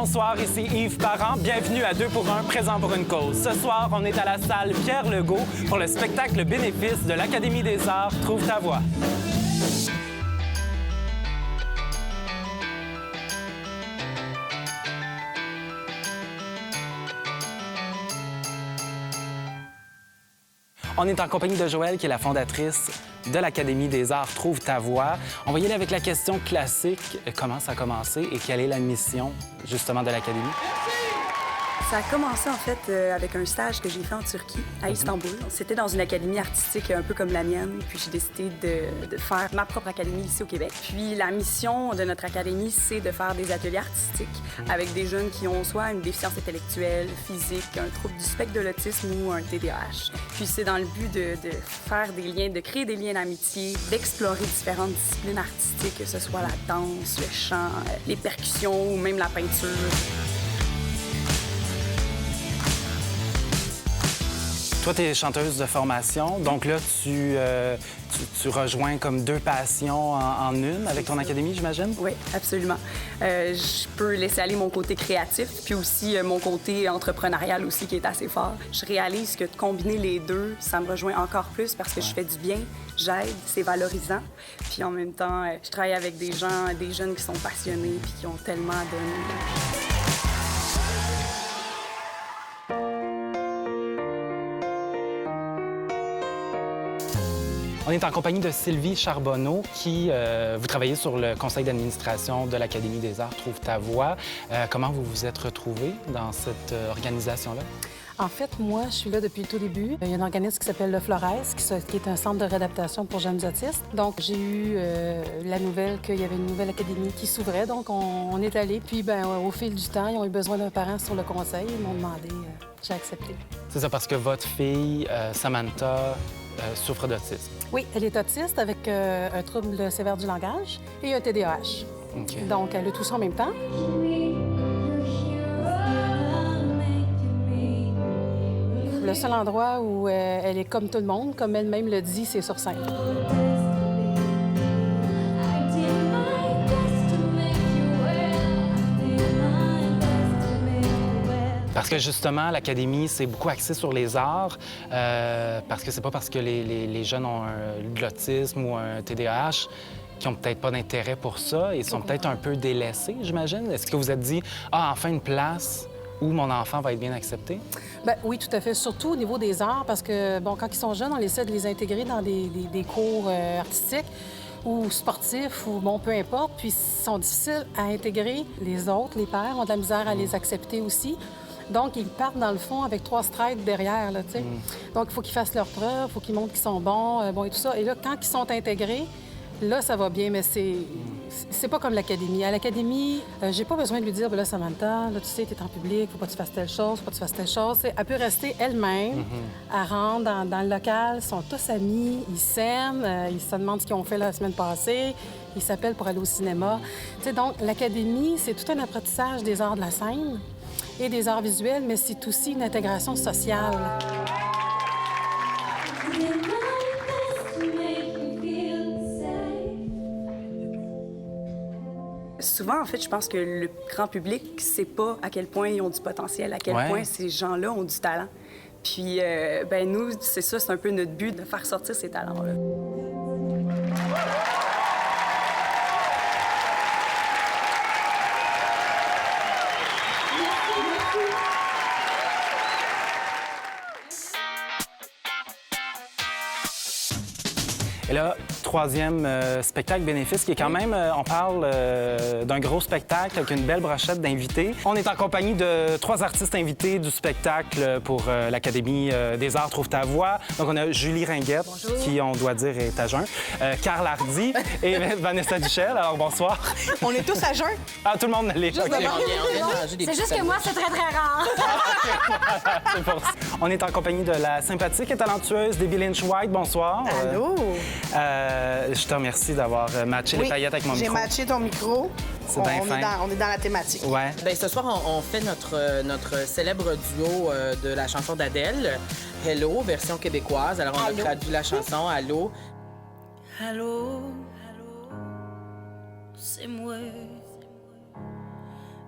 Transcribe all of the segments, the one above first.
bonsoir, ici Yves Parent. Bienvenue à 2 pour 1, présent pour une cause. Ce soir, on est à la salle Pierre-Legault pour le spectacle bénéfice de l'Académie des arts Trouve ta voix. On est en compagnie de Joëlle, qui est la fondatrice de l'Académie des arts Trouve ta voix. On va y aller avec la question classique. Comment ça a commencé et quelle est la mission, justement, de l'Académie? Ça a commencé, en fait, avec un stage que j'ai fait en Turquie, à Istanbul. C'était dans une académie artistique un peu comme la mienne. Puis j'ai décidé de faire ma propre académie ici au Québec. Puis la mission de notre académie, c'est de faire des ateliers artistiques avec des jeunes qui ont soit une déficience intellectuelle, physique, un trouble du spectre de l'autisme ou un TDAH. Puis c'est dans le but de faire des liens, de créer des liens d'amitié, d'explorer différentes disciplines artistiques, que ce soit la danse, le chant, les percussions ou même la peinture. Toi, tu es chanteuse de formation, donc là, tu rejoins comme deux passions en une avec ton académie, j'imagine? Oui, absolument. Je peux laisser aller mon côté créatif, puis aussi mon côté entrepreneurial aussi qui est assez fort. Je réalise que de combiner les deux, ça me rejoint encore plus parce que je fais du bien, j'aide, c'est valorisant. Puis en même temps, je travaille avec des gens, des jeunes qui sont passionnés puis qui ont tellement à donner. On est en compagnie de Sylvie Charbonneau, qui, vous travaillez sur le conseil d'administration de l'Académie des arts Trouve ta voix. Comment vous vous êtes retrouvée dans cette organisation-là? En fait, moi, je suis là depuis le tout début. Il y a un organisme qui s'appelle le Flores, qui est un centre de réadaptation pour jeunes autistes. Donc, j'ai eu la nouvelle qu'il y avait une nouvelle académie qui s'ouvrait. Donc, on est allé. Puis, au fil du temps, ils ont eu besoin d'un parent sur le conseil. Ils m'ont demandé. J'ai accepté. C'est ça, parce que votre fille, Samantha, souffre d'autisme. Oui, elle est autiste avec un trouble sévère du langage et un TDAH. Okay. Donc, elle a tout ça en même temps. Le seul endroit où elle est comme tout le monde, comme elle-même le dit, c'est sur scène. Parce que justement, l'Académie, c'est beaucoup axé sur les arts, parce que c'est pas parce que les jeunes ont de l'autisme ou un TDAH qui ont peut-être pas d'intérêt pour ça et sont peut-être un peu délaissés, j'imagine. Est-ce que vous vous êtes dit, enfin une place où mon enfant va être bien accepté? Bien, oui, tout à fait. Surtout au niveau des arts, parce que, bon, quand ils sont jeunes, on essaie de les intégrer dans des cours artistiques ou sportifs, ou bon, peu importe. Puis ils sont difficiles à intégrer. Les autres, les pères, ont de la misère à les accepter aussi. Donc, ils partent, dans le fond, avec 3 strikes derrière, là, tu sais. Donc, il faut qu'ils fassent leurs preuves, il faut qu'ils montrent qu'ils sont bons, et tout ça. Et là, quand ils sont intégrés, là, ça va bien, mais c'est pas comme l'Académie. À l'Académie, j'ai pas besoin de lui dire, là, Samantha, là, tu sais, t'es en public, faut pas que tu fasses telle chose, faut pas que tu fasses telle chose. T'sais, elle peut rester elle-même, elle rentre dans le local, ils sont tous amis, ils s'aiment, ils se demandent ce qu'ils ont fait la semaine passée, ils s'appellent pour aller au cinéma. T'sais, donc, l'Académie, c'est tout un apprentissage des arts de la scène et des arts visuels, mais c'est aussi une intégration sociale. Souvent, en fait, je pense que le grand public ne sait pas à quel point ils ont du potentiel, à quel point ces gens-là ont du talent. Puis, nous, c'est ça, c'est un peu notre but, de faire sortir ces talents-là. Et là, troisième spectacle bénéfice qui est quand même, on parle d'un gros spectacle avec une belle brochette d'invités. On est en compagnie de 3 artistes invités du spectacle pour l'Académie des arts Trouve ta voix. Donc, on a Julie Ringuette, bonjour, qui, on doit dire, est à jeun. Carl Hardy et Vanessa Duchel. Alors, bonsoir. On est tous à jeun? Ah, tout le monde l'est. Okay. C'est juste que moi, c'est très, très rare. C'est pour ça. On est en compagnie de la sympathique et talentueuse Debbie Lynch White. Bonsoir. Allô? Je te remercie d'avoir matché les paillettes avec mon micro. J'ai matché ton micro. C'est bien fin. On est dans la thématique. Ouais. Bien, ce soir, on fait notre célèbre duo de la chanson d'Adèle, Hello, version québécoise. Alors, on a traduit la chanson Allô. Allô, c'est moi.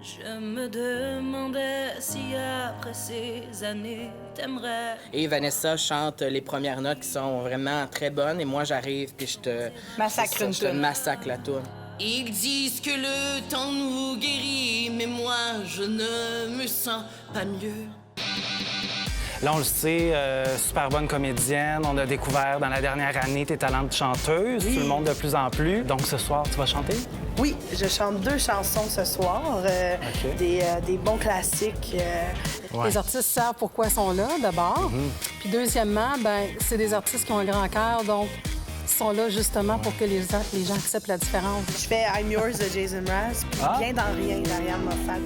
Je me demandais si après ces années, t'aimerais. Et Vanessa chante les premières notes qui sont vraiment très bonnes. Et moi, j'arrive puis je te... Massacre une je te toune. massacre la toune. Ils disent que le temps nous guérit, mais moi, je ne me sens pas mieux. Là, on le sait, super bonne comédienne. On a découvert dans la dernière année tes talents de chanteuse. Tu le montres de plus en plus. Donc, ce soir, tu vas chanter? Oui, je chante 2 chansons ce soir, OK. des bons classiques. Ouais. Les artistes savent pourquoi ils sont là, d'abord. Puis deuxièmement, ben c'est des artistes qui ont un grand cœur, donc ils sont là justement pour que les gens acceptent la différence. Je fais I'm Yours de Jason Mraz, puis Bien dans rien d'Ariane Moffat.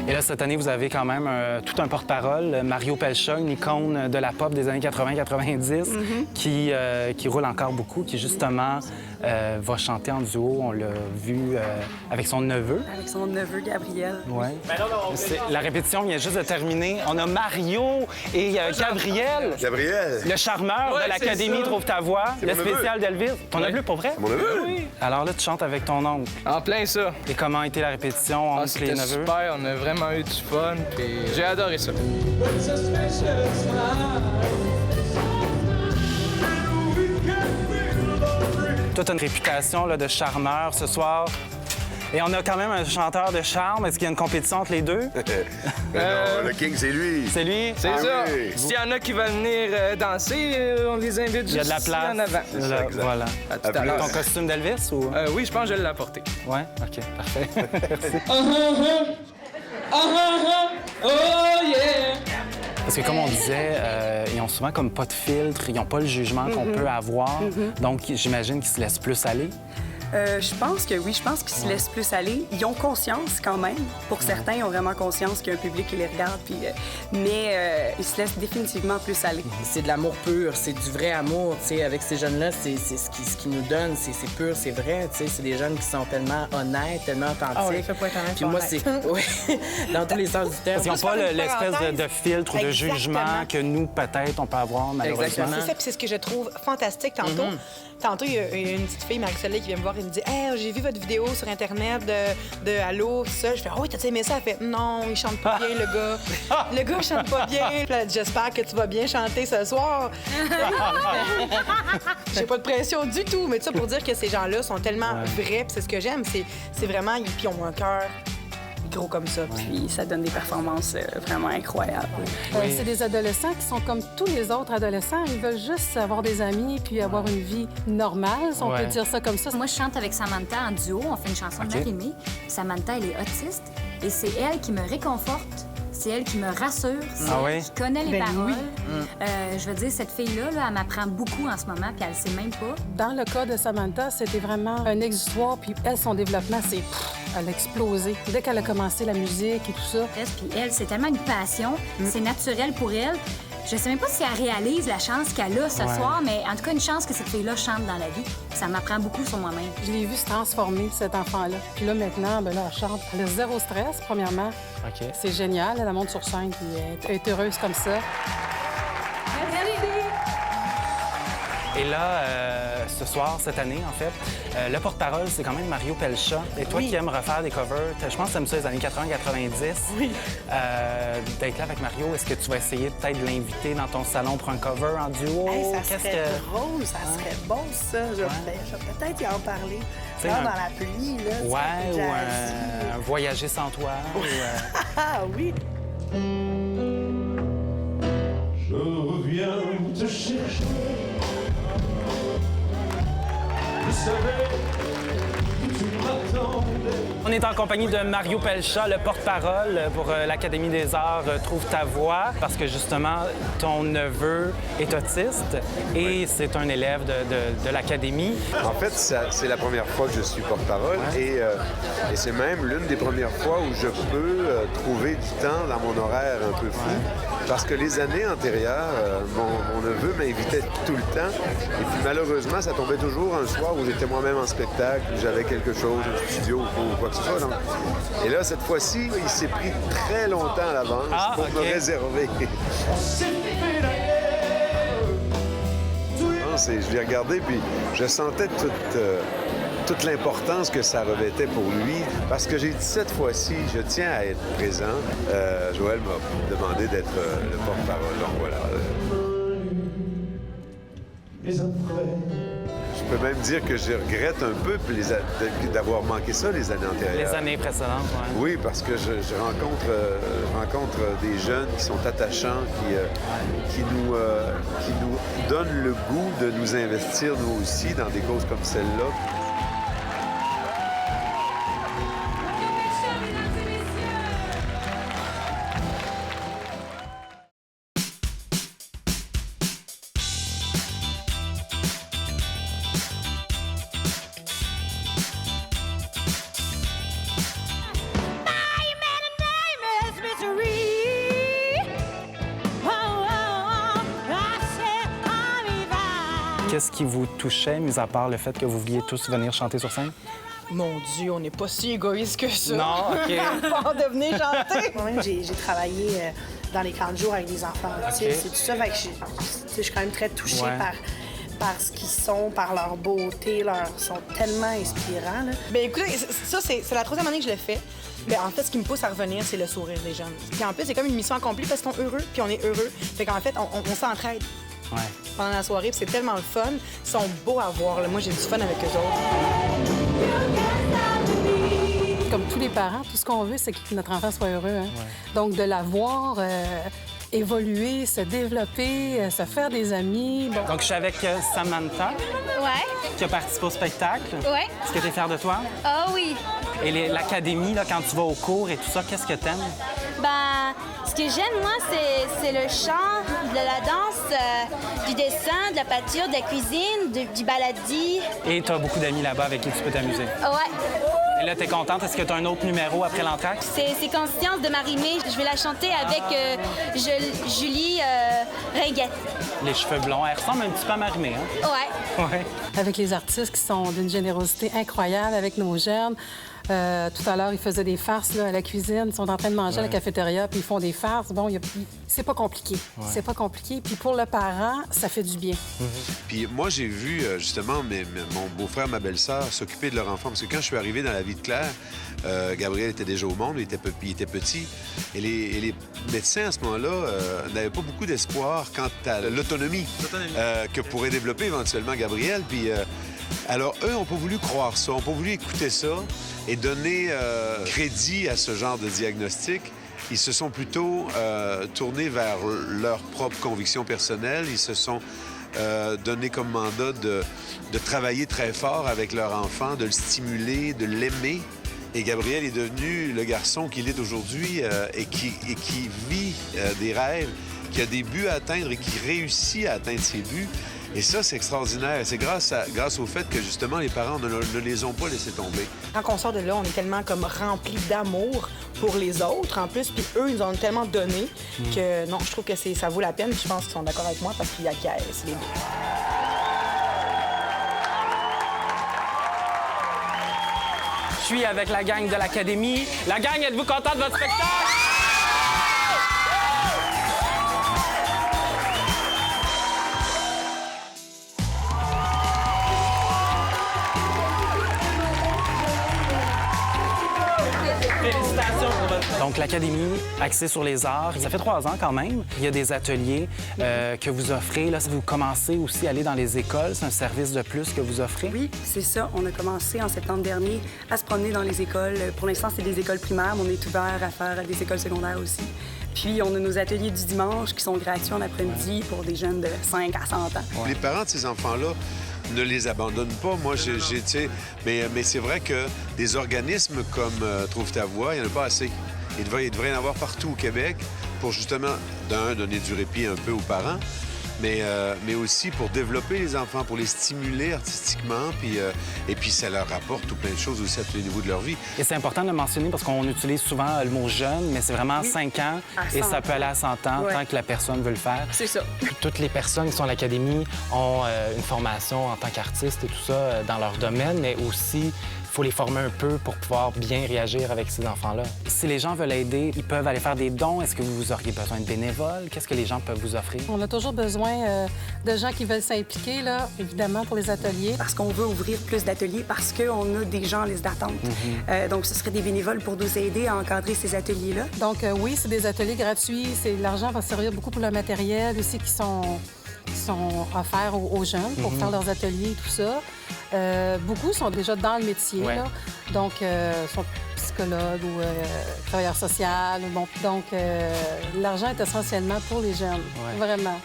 Et là, cette année, vous avez quand même tout un porte-parole, Mario Pelcha, une icône de la pop des années 80-90, qui roule encore beaucoup, qui justement va chanter en duo. On l'a vu avec son neveu. Avec son neveu Gabriel. Ouais. La répétition vient juste de terminer. On a Mario et Gabriel. Gabriel! Le charmeur de l'Académie Trouve ta voix, le mon spécial d'Elvis. Ton neveu, pour vrai? Mon neveu? Oui. Alors là, tu chantes avec ton oncle. En plein ça. Et comment a été la répétition entre les C'était neveux? super, on a vraiment eu du fun, puis j'ai adoré ça. Toi, tu as une réputation là, de charmeur ce soir. Et on a quand même un chanteur de charme. Est-ce qu'il y a une compétition entre les deux? Mais non, le king, c'est lui. C'est lui? C'est Ah ça. oui. S'il y en a qui veulent venir danser, on les invite juste Il y a de la ici place. en avant. Là, exact. voilà. À tout à l'heure. Ton costume d'Elvis ou? Oui, je pense que je vais l'apporter. Ouais? OK, parfait. Merci. Oh yeah! Parce que comme on disait, ils ont souvent comme pas de filtre, ils n'ont pas le jugement qu'on peut avoir. Donc, j'imagine qu'ils se laissent plus aller. Je pense que oui, je pense qu'ils se laissent plus aller. Ils ont conscience quand même. Pour certains, ils ont vraiment conscience qu'il y a un public qui les regarde. Puis, mais ils se laissent définitivement plus aller. C'est de l'amour pur, c'est du vrai amour. Tu sais, avec ces jeunes-là, c'est ce qui nous donne, c'est pur, c'est vrai. Tu sais, c'est des jeunes qui sont tellement honnêtes, tellement authentiques. Ah oui, fais pas être honnête, Puis moi, c'est... Oui, dans tous les sens du terme. Parce qu'ils n'ont pas l'espèce de filtre ou de Exactement. jugement que nous, peut-être, on peut avoir, malheureusement. Exactement. C'est ça, puis c'est ce que je trouve fantastique tantôt. Tantôt, il y a une petite fille, Marie-Soleil, qui vient me voir et me dit « Hey, j'ai vu votre vidéo sur Internet de Allô, tout ça. » Je fais « Oh, t'as aimé ça? » Elle fait « Non, il chante pas bien, le gars. Le gars chante pas bien. » Puis elle dit « J'espère que tu vas bien chanter ce soir. » J'ai pas de pression du tout, mais ça pour dire que ces gens-là sont tellement vrais, puis c'est ce que j'aime. C'est vraiment... Puis ils ont un cœur gros comme ça. Puis ça donne des performances vraiment incroyables. C'est des adolescents qui sont comme tous les autres adolescents. Ils veulent juste avoir des amis puis avoir une vie normale, si on Ouais. peut dire ça comme ça. Moi, je chante avec Samantha en duo. On fait une chanson de Marie-Mé. Samantha, elle est autiste et c'est elle qui me réconforte. C'est elle qui me rassure. C'est Ah elle oui? qui connaît les Ben paroles. oui. Je veux dire, cette fille-là, là, elle m'apprend beaucoup en ce moment, puis elle sait même pas. Dans le cas de Samantha, c'était vraiment un exutoire, puis elle, son développement, elle a explosé. Dès qu'elle a commencé la musique et tout ça, Puis elle, c'est tellement une passion. C'est naturel pour elle. Je sais même pas si elle réalise la chance qu'elle a ce soir, mais en tout cas, une chance que cette fille-là chante dans la vie. Ça m'apprend beaucoup sur moi-même. je l'ai vu se transformer, cet enfant-là. Puis là, maintenant, ben là, elle chante. Elle a zéro stress, premièrement. OK. C'est génial. Elle monte sur scène, puis elle est heureuse comme ça. Et là, ce soir, cette année, en fait, le porte-parole, c'est quand même Mario Pelcha. Et toi qui aimes refaire des covers, je pense que t'aimes ça les années 80-90. Oui. D'être là avec Mario, est-ce que tu vas essayer peut-être de l'inviter dans ton salon pour un cover en duo? Hey, ça Qu'est-ce serait que... drôle, ça serait bon, ça. Je vais peut-être y en parler. C'est Là, un- dans la pluie, là. c'est un Ouais, peu ou jazzy. un voyager sans toi. ou, Ah oui! Je reviens te chercher. Je savais que tu m'attendais. On est en compagnie de Mario Pelcha, le porte-parole pour l'Académie des arts Trouve ta voix, parce que justement, ton neveu est autiste et c'est un élève de l'Académie. En fait, c'est la première fois que je suis porte-parole et c'est même l'une des premières fois où je peux trouver du temps dans mon horaire un peu fou. Parce que les années antérieures, mon neveu neveu m'invitait tout le temps. Et puis malheureusement, ça tombait toujours un soir où j'étais moi-même en spectacle, où j'avais quelque chose, un studio ou quoi que ce soit. Donc... Et là, cette fois-ci, il s'est pris très longtemps à l'avance pour me réserver. Je l'ai regardé, puis je sentais toute l'importance que ça revêtait pour lui. Parce que j'ai dit cette fois-ci, je tiens à être présent. Joël m'a demandé d'être le porte-parole. Donc voilà. Je peux même dire que je regrette un peu d'avoir manqué ça les années antérieures. Les années précédentes, oui. Oui, parce que je rencontre des jeunes qui sont attachants, qui nous donnent le goût de nous investir, nous aussi, dans des causes comme celle-là. Qu'est-ce qui vous touchait, mis à part le fait que vous vouliez tous venir chanter sur scène? Mon Dieu, on n'est pas si égoïste que ça. Non, OK. Pas de venir chanter. Moi-même, j'ai travaillé dans les camps de jour avec des enfants autistes. C'est tout ça. Fait que je suis quand même très touchée par ce qu'ils sont, par leur beauté. Ils sont tellement inspirants. Là. Bien, écoutez, ça, c'est la troisième année que je le fais. Bien, en fait, ce qui me pousse à revenir, c'est le sourire des jeunes. Puis en plus, c'est comme une mission accomplie parce qu'ils sont heureux, puis on est heureux. Fait qu'en fait, on s'entraide. Ouais. Pendant la soirée, puis c'est tellement le fun. Ils sont beaux à voir. Là. Moi, j'ai du fun avec eux autres. Comme tous les parents, tout ce qu'on veut, c'est que notre enfant soit heureux. Hein? Ouais. Donc, de la voir évoluer, se développer, se faire des amis. Bon. Donc, je suis avec Samantha, qui a participé au spectacle. Ouais. Est-ce que tu es fière de toi? Ah oui. Et l'académie, là, quand tu vas au cours et tout ça, qu'est-ce que t'aimes? Ben, ce que j'aime, moi, c'est le chant, de la danse, du dessin, de la peinture, de la cuisine, du baladi. Et tu as beaucoup d'amis là-bas avec qui tu peux t'amuser? Ouais. Et là, t'es contente? Est-ce que tu as un autre numéro après l'entracte? C'est Conscience de Marie-Mé. Je vais la chanter avec Julie Ringuette. Les cheveux blonds, elle ressemble un petit peu à Marie-Mé, hein? Ouais. Avec les artistes qui sont d'une générosité incroyable, avec nos jeunes. Tout à l'heure, ils faisaient des farces là, à la cuisine. Ils sont en train de manger à la cafétéria, puis ils font des farces. Bon, c'est pas compliqué. Ouais. C'est pas compliqué. Puis pour le parent, ça fait du bien. Puis moi, j'ai vu justement mon beau-frère, ma belle-sœur s'occuper de leur enfant. Parce que quand je suis arrivé dans la vie de Claire, Gabriel était déjà au monde, il était petit. Et les médecins, à ce moment-là, n'avaient pas beaucoup d'espoir quant à l'autonomie que pourrait développer éventuellement Gabriel. Puis alors, eux n'ont pas voulu croire ça, n'ont pas voulu écouter ça et donner crédit à ce genre de diagnostic. Ils se sont plutôt tournés vers leurs propres convictions personnelles. Ils se sont donné comme mandat de travailler très fort avec leur enfant, de le stimuler, de l'aimer. Et Gabriel est devenu le garçon qu'il est aujourd'hui et qui vit des rêves, qui a des buts à atteindre et qui réussit à atteindre ses buts. Et ça, c'est extraordinaire. C'est grâce au fait que, justement, les parents ne les ont pas laissés tomber. Quand on sort de là, on est tellement comme remplis d'amour pour les autres, en plus. Puis eux, ils nous ont tellement donné que, non, je trouve que ça vaut la peine. Puis je pense qu'ils sont d'accord avec moi parce qu'ils acquiescent les deux. Je suis avec la gang de l'Académie. La gang, êtes-vous content de votre spectacle? Félicitations pour votre... Donc, l'Académie axée sur les arts, ça fait 3 ans quand même. Il y a des ateliers que vous offrez. Là, vous commencez aussi à aller dans les écoles. C'est un service de plus que vous offrez? Oui, c'est ça. On a commencé en septembre dernier à se promener dans les écoles. Pour l'instant, c'est des écoles primaires, mais on est ouvert à faire des écoles secondaires aussi. Puis, on a nos ateliers du dimanche qui sont gratuits en après-midi pour des jeunes de 5 à 100 ans. Ouais. Les parents de ces enfants-là ne les abandonnent pas. Moi, mais c'est vrai que des organismes comme Trouve ta voix, il n'y en a pas assez. Il devrait y en avoir partout au Québec pour justement, d'un, donner du répit un peu aux parents, mais aussi pour développer les enfants, pour les stimuler artistiquement, et puis ça leur apporte tout plein de choses aussi à tous les niveaux de leur vie. Et c'est important de le mentionner parce qu'on utilise souvent le mot jeune, mais c'est vraiment 5 ans et ça peut aller à 100 ans tant que la personne veut le faire. C'est ça. Toutes les personnes qui sont à l'académie ont une formation en tant qu'artiste et tout ça dans leur domaine, mais aussi il faut les former un peu pour pouvoir bien réagir avec ces enfants-là. Si les gens veulent aider, ils peuvent aller faire des dons. Est-ce que vous auriez besoin de bénévoles? Qu'est-ce que les gens peuvent vous offrir? On a toujours besoin de gens qui veulent s'impliquer, là, évidemment, pour les ateliers. Parce qu'on veut ouvrir plus d'ateliers, parce qu'on a des gens en liste d'attente. Donc, ce serait des bénévoles pour nous aider à encadrer ces ateliers-là. Donc, oui, c'est des ateliers gratuits. L'argent va servir beaucoup pour le matériel aussi qui sont offerts aux jeunes pour faire leurs ateliers et tout ça. Beaucoup sont déjà dans le métier, là. Donc, sont psychologues ou travailleurs sociaux. Bon, donc, l'argent est essentiellement pour les jeunes, vraiment.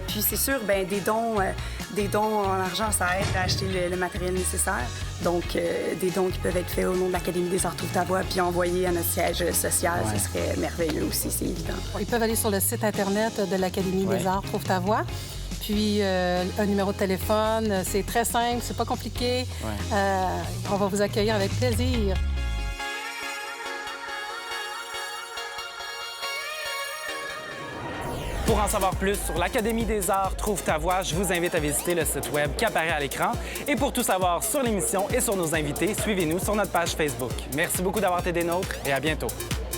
Puis c'est sûr, bien, des dons en argent, ça aide à acheter le matériel nécessaire. Donc, des dons qui peuvent être faits au nom de l'Académie des Arts Trouve ta voix puis envoyés à notre siège social, ce serait merveilleux aussi, c'est évident. Ils peuvent aller sur le site Internet de l'Académie des Arts Trouve ta voix. Puis un numéro de téléphone, c'est très simple, c'est pas compliqué. On va vous accueillir avec plaisir. Pour en savoir plus sur l'Académie des Arts Trouve ta voix, je vous invite à visiter le site web qui apparaît à l'écran. Et pour tout savoir sur l'émission et sur nos invités, suivez-nous sur notre page Facebook. Merci beaucoup d'avoir été des nôtres et à bientôt.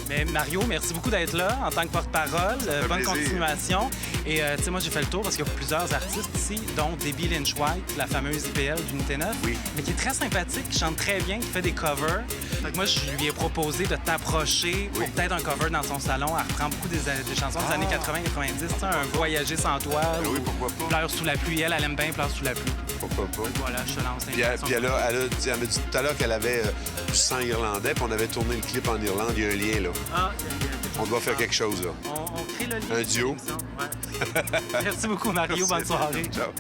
Mais Mario, merci beaucoup d'être là en tant que porte-parole. Bonne continuation. Et tu sais, moi, j'ai fait le tour parce qu'il y a plusieurs artistes ici, dont Debbie Lynch White, la fameuse IPL d'Unité 9, mais qui est très sympathique, qui chante très bien, qui fait des covers. Fait que moi, je lui ai proposé de t'approcher pour peut-être un cover dans son salon. Elle reprend beaucoup des chansons des années 80-90, tu sais, un Voyager sans toi. Oui, pourquoi pas. Pleurs sous la pluie. Elle aime bien Pleurs sous la pluie. Pourquoi pas. Voilà, je te lance. Puis elle m'a dit tout à l'heure qu'elle avait du sang irlandais, puis on avait tourné le clip en Irlande. Il y a un lien, là. Ah, on doit faire quelque chose, là. On crée le lien. Un duo. Ouais. Merci beaucoup, Mario. Bonne soirée. Ciao.